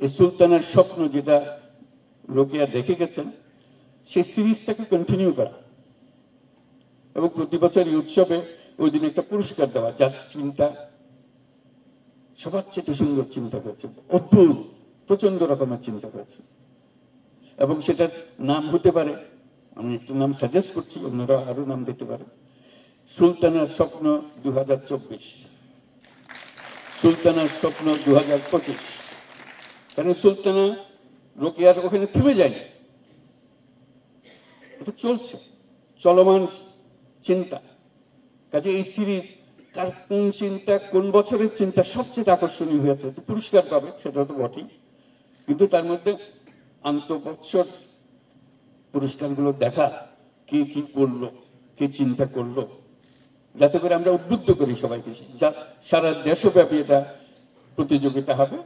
এই সুলতানের স্বপ্ন যেটা রোকেয়া দেখে গেছেন, সেই সিরিজটাকে কন্টিনিউ করা এবং প্রতি বছর এই উৎসবে ওই দিন একটা পুরস্কার দেওয়া, যার চিন্তা সবার চেয়ে সুন্দর চিন্তা করেছে, অদ্ভুত প্রচন্ড রকমের চিন্তা করেছে। এবং সেটার নাম হতে পারে, আমি একটু নাম সাজেস্ট করছি, অন্যরা আরো নাম দিতে পারে, সুলতানের স্বপ্ন 2024, সুলতানের স্বপ্ন 2025। কারণ সুলতানা রোকেয়ার ওখানে থেমে যায়নি, এটা চলছে, চলমান চিন্তা। কাজে এই সিরিজ কার কোন চিন্তা, কোন বছরের চিন্তা সবচেয়ে আকর্ষণীয় হয়েছে, পুরস্কার পাবে সেটা তো বটেই, কিন্তু তার মধ্যে আন্তঃবৎসর পুরস্কারগুলো দেখা, কে কি করলো, কে চিন্তা করলো, যাতে করে আমরা উদ্বুদ্ধ করি সবাইকে। সারা দেশব্যাপী এটা প্রতিযোগিতা হবে।